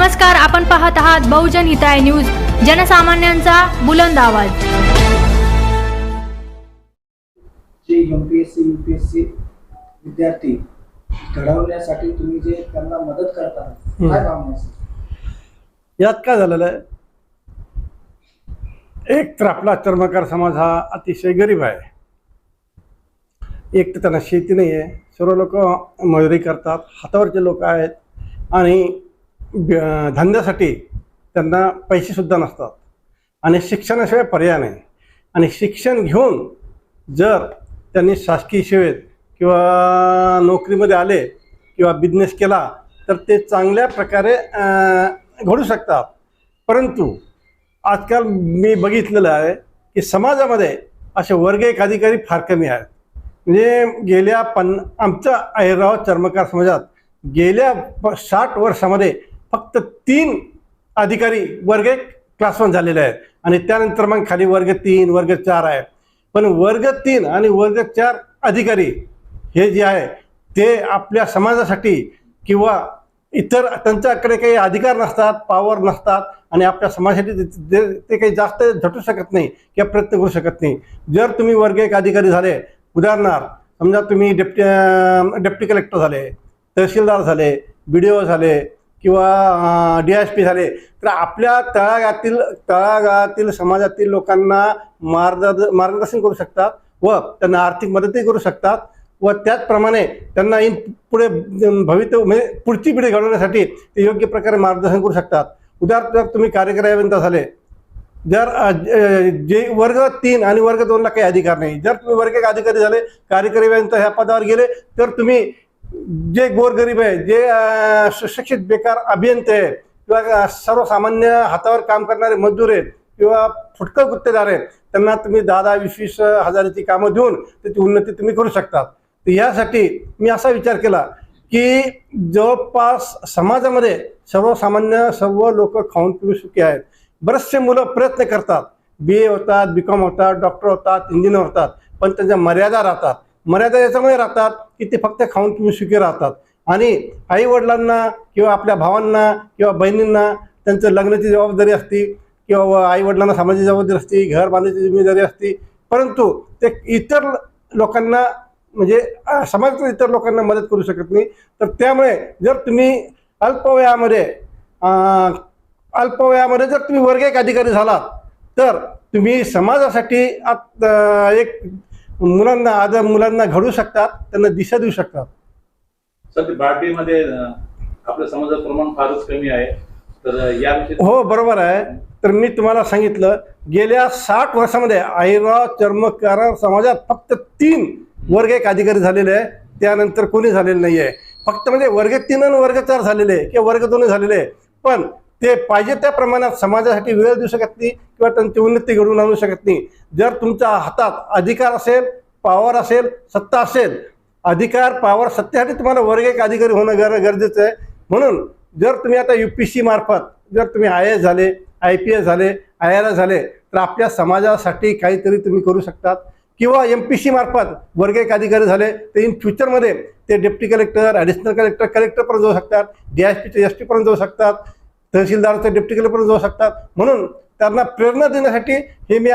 नमस्कार, आपण पाहत आहात बहुजन हिताय न्यूज, जनसामान्यांचा बुलंद आवाज। जे एमपीएससी यूपीएससी विद्यार्थी घडवण्यासाठी तुम्ही जे त्यांना मदत करत आहात, काय भावना आहे? यात काय झालेलं आहे, एक तर आपला चर्मकार समाज हा अतिशय गरीब आहे। एक तर त्यांना शेती नाही आहे, सर्व लोक मजुरी करतात, हातावरचे लोक आहेत आणि धंद्यासाठी त्यांना पैसेसुद्धा नसतात आणि शिक्षणाशिवाय पर्याय नाही। आणि शिक्षण घेऊन जर त्यांनी शासकीय सेवेत किंवा नोकरीमध्ये आले किंवा बिझनेस केला तर ते चांगल्या प्रकारे घडू शकतात। परंतु आजकाल मी बघितलेलं आहे की समाजामध्ये असे वर्ग एक अधिकारी फार कमी आहेत। म्हणजे गेल्या आमच्या अहिरराव चर्मकार समाजात गेल्या 60 वर्षामध्ये फक्त 3 अधिकारी वर्ग 1 क्लास 1 झालेले आहेत आणि त्यानंतर मग खाली वर्ग 3 वर्ग 4 आहे। पण वर्ग 3 आणि वर्ग 4 अधिकारी हे जे आहे ते आपल्या समाजासाठी किंवा इतर त्यांच्याकडे काही अधिकार नसतात, पॉवर नसतात आणि आपल्या समाजासाठी ते काही जास्त झटू शकत नाही किंवा प्रयत्न करू शकत नाही। जर तुम्ही वर्ग 1 अधिकारी झाले, उदाहरणार्थ समजा तुम्ही डेप्टी कलेक्टर झाले, तहसीलदार झाले, BDO झाले किंवा DSP झाले, तर आपल्या तळागाळातील समाजातील लोकांना मार्गदर्शन करू शकतात व त्यांना आर्थिक मदतही करू शकतात व त्याचप्रमाणे त्यांना पुढे भविष्य म्हणजे पुढची पिढी घडवण्यासाठी ते योग्य प्रकारे मार्गदर्शन करू शकतात। उदाहरणार्थ जर तुम्ही कार्यकारी अभियंता झाले, जर जे वर्ग 3 आणि वर्ग 2 ला काही अधिकार नाही, जर तुम्ही वर्ग 1 अधिकारी झाले, कार्यकारी अभियंता ह्या पदावर गेले, तर तुम्ही जे गोरगरीब आहे, जे सुशिक्षित बेकार अभियंते आहेत किंवा सर्वसामान्य हातावर काम करणारे मजदूर आहेत किंवा फुटकळ गुत्तेदार आहेत, त्यांना तुम्ही 10-20 हजाराची कामं देऊन त्याची उन्नती तुम्ही करू शकतात। तर यासाठी मी असा विचार केला की जवळपास समाजामध्ये सर्वसामान्य सर्व लोक खाऊन पिऊ सुखी आहेत। बरेचसे मुलं प्रयत्न करतात, BA होतात, BCom होतात, डॉक्टर होतात, इंजिनियर होतात, पण त्यांच्या मर्यादा राहतात। मर्यादा याच्यामुळे राहतात की ते फक्त खाऊन पिऊन सुखी राहतात आणि आई वडिलांना किंवा आपल्या भावांना किंवा बहिणींना त्यांचं लग्नाची जबाबदारी असते किंवा आई वडिलांना समाजाची जबाबदारी असते, घर बांधण्याची जिम्मेदारी असते, परंतु ते इतर लोकांना म्हणजे समाजातील इतर लोकांना मदत करू शकत नाही। तर त्यामुळे जर तुम्ही अल्पवयामध्ये जर तुम्ही वर्ग 1 अधिकारी झालात तर तुम्ही समाजासाठी एक मुलांना घडवू शकतात, त्यांना दिशा देऊ शकतात। सर, भारतीमध्ये आपल्या समाजाचं प्रमाण फारच कमी आहे, तर याविषयी हो बरोबर आहे। तर मी तुम्हाला सांगितलं, गेल्या 60 वर्षामध्ये अहिरराव चर्मकार समाजात फक्त 3 वर्ग 1 अधिकारी झालेले आहे, त्यानंतर कोणी झालेलं नाही आहे। फक्त म्हणजे वर्ग 3 आणि वर्ग 4 झालेले किंवा वर्ग 2 झालेले, पण ते पाहिजे त्या प्रमाणात समाजासाठी वेळ देऊ शकत नाही किंवा त्यांची उन्नती घडवून आणू शकत नाही। जर तुमच्या हातात अधिकार असेल, पॉवर असेल, सत्ता असेल, अधिकार पॉवर सत्तेसाठी तुम्हाला वर्ग 1 अधिकारी होणं गरजेचं आहे। म्हणून जर तुम्ही आता UPSC मार्फत जर तुम्ही IAS झाले, IPS झाले, IRS झाले, तर आपल्या समाजासाठी काहीतरी तुम्ही करू शकतात। किंवा MPSC मार्फत वर्ग 1 अधिकारी झाले तर इन फ्युचरमध्ये ते डेप्टी कलेक्टर, ॲडिशनल कलेक्टर, कलेक्टरपर्यंत जाऊ शकतात, DSP ते SP पर्यंत जाऊ शकतात, तहसीलदारचं डेप्टी कलेक्टरपर्यंत जाऊ शकतात। म्हणून त्यांना प्रेरणा देण्यासाठी हे मी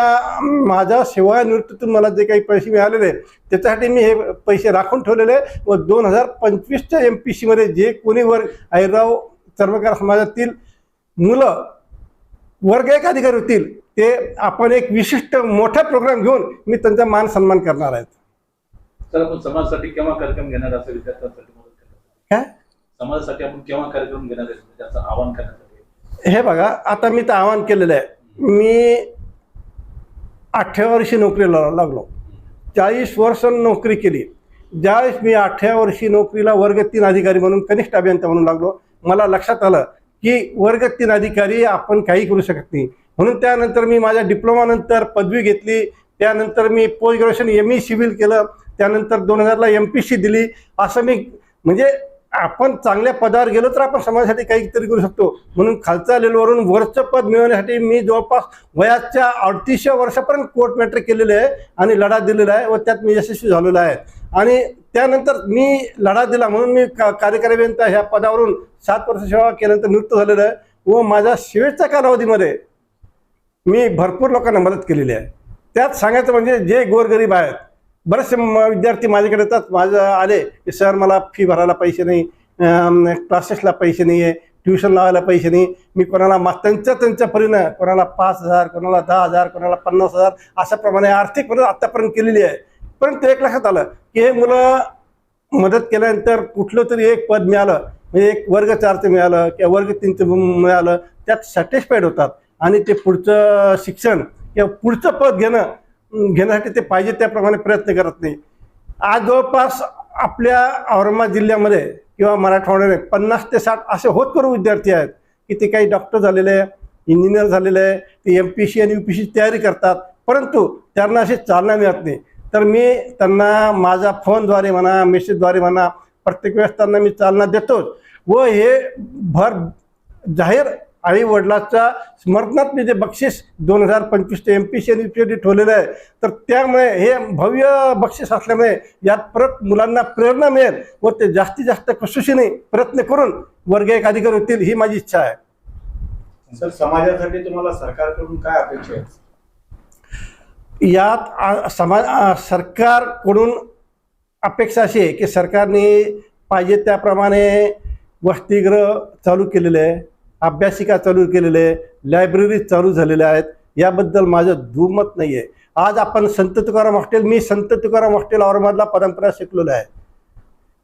माझ्या सेवानिवृत्तीतून मला जे काही पैसे मिळालेले त्याच्यासाठी मी हे पैसे राखून ठेवलेले व 2025च्या MPSC मध्ये जे कोणी अहिरराव चर्मकार समाजातील मुलं वर्ग 1 अधिकारी होतील ते आपण एक विशिष्ट मोठा प्रोग्राम घेऊन मी त्यांचा मान सन्मान करणार आहे। सर, आपण समाजासाठी केव्हा कार्यक्रम घेणार असं विद्यार्थ्यांसाठी मदत करण्यासाठी, काय समाजासाठी आपण केव्हा कार्यक्रम घेणार आहे त्याचं आवाहन करण्यासाठी? हे बघा, आता मी तर आवाहन केलेलं आहे। मी 18 वर्षी नोकरीला लागलो, 40 वर्ष नोकरी केली। ज्यावेळेस मी 18 वर्षी नोकरीला वर्ग 3 अधिकारी म्हणून कनिष्ठ अभियंता म्हणून लागलो, मला लक्षात आलं की वर्ग 3 अधिकारी आपण काही करू शकत नाही। म्हणून त्यानंतर मी माझ्या डिप्लोमानंतर पदवी घेतली, त्यानंतर मी पोस्ट ग्रॅज्युएशन ME सिव्हिल केलं, त्यानंतर 2000ला MPSC दिली। असं मी म्हणजे आपण चांगल्या पदावर गेलो तर आपण समाजासाठी काहीतरी करू शकतो। म्हणून खालच्या लेवलवरून वरचं पद मिळवण्यासाठी मी जवळपास वयाच्या 38व्या वर्षापर्यंत कोर्ट मॅटर केलेले आहे आणि लढा दिलेला आहे व त्यात मी यशस्वी झालेलो आहे। आणि त्यानंतर मी लढा दिला म्हणून मी कार्यकारी अभियंता ह्या पदावरून 7 वर्ष सेवा केल्यानंतर निवृत्त झालेलं आहे व माझ्या शेवटच्या कालावधीमध्ये मी भरपूर लोकांना मदत केलेली आहे. त्यात सांगायचं म्हणजे जे गोरगरीब आहेत, बरेचसे विद्यार्थी माझ्याकडे येतात, माझं आले की सर मला फी भरायला पैसे नाही, क्लासेसला पैसे नाही आहे, ट्युशन लावायला पैसे नाही. मी कोणाला त्यांच्या परीनं कोणाला 5,000, कोणाला 10,000, कोणाला 50,000 अशा प्रमाणे आर्थिक मदत आत्तापर्यंत केलेली आहे. परंतु एक लक्षात आलं की हे मुलं मदत केल्यानंतर कुठलं तरी एक पद मिळालं, म्हणजे एक वर्ग 4चं मिळालं किंवा वर्ग 3चं मिळालं, त्यात सॅटिस्फाईड होतात आणि ते पुढचं शिक्षण किंवा पुढचं पद घेण्यासाठी ते पाहिजे त्याप्रमाणे प्रयत्न करत नाही. आज जवळपास आपल्या औरंगाबाद जिल्ह्यामध्ये किंवा मराठवाड्याने 50 ते 60 असे होतकरू विद्यार्थी आहेत की ते काही डॉक्टर झालेले आहे, इंजिनियर झालेले आहे, ते MPSC आणि UPSC तयारी करतात, परंतु त्यांना अशी चालना मिळत नाही. तर मी त्यांना माझ्या फोनद्वारे म्हणा, मेसेजद्वारे म्हणा, प्रत्येक वेळेस त्यांना मी चालना देतोच व हे भर जाहीर आई वडिलांच्या स्मरणात मी जे बक्षीस 2025 ते MPSC आणि UPSC ठेवलेलं आहे, तर त्यामुळे हे भव्य बक्षीस असल्यामुळे यात परत मुलांना प्रेरणा मिळेल व ते जास्तीत जास्त कसोशीने प्रयत्न करून वर्ग 1 अधिकारी होतील ही माझी इच्छा आहे. सर, समाजासाठी तुम्हाला सरकारकडून काय अपेक्षा आहे? यात सरकारकडून अपेक्षा अशी आहे की सरकारने पाहिजे त्याप्रमाणे वसतिगृह चालू केलेले आहे, अभ्यासिका चालू केलेले आहे, लायब्ररी चालू झालेल्या आहेत. याबद्दल माझं दुमत नाही आहे. आज आपण संत तुकाराम हॉस्टेल, मी संत तुकाराम हॉस्टेल औरंगाबादला परंपरा शिकलेलो आहे.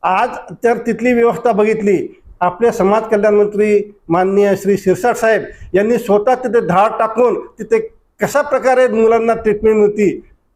आज तर तिथली व्यवस्था बघितली, आपले समाज कल्याण मंत्री माननीय श्री शिरसाट साहेब यांनी स्वतः तिथे धाड टाकून तिथे कशा प्रकारे मुलांना ट्रीटमेंट मिळते,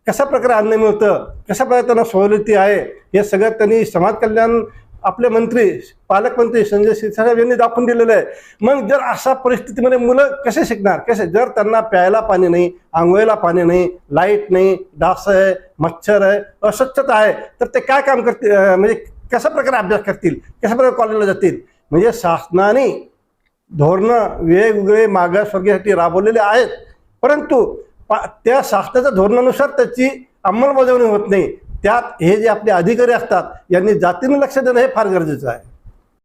कशा प्रकारे अन्न मिळतं, कशा प्रकारे त्यांना सवलती आहे, हे सगळं त्यांनी समाज कल्याण आपले मंत्री पालकमंत्री संजय शिरसाट साहेब यांनी दाखवून दिलेलं आहे. मग जर अशा परिस्थितीमध्ये मुलं कसे शिकणार, कसे? जर त्यांना प्यायला पाणी नाही, आंघोळीला पाणी नाही, लाईट नाही, डास आहे, मच्छर आहे, अस्वच्छता आहे, तर ते काय काम करतील, म्हणजे कशा प्रकारे अभ्यास करतील, कशा प्रकारे कॉलेजला जातील? म्हणजे शासनाने धोरणं वेगवेगळे मागासवर्गीयासाठी राबवलेले आहेत, परंतु त्या शासनाच्या धोरणानुसार त्याची अंमलबजावणी होत नाही. त्यात हे जे आपले अधिकारी असतात यांनी जातीने लक्ष देणं हे फार गरजेचं आहे.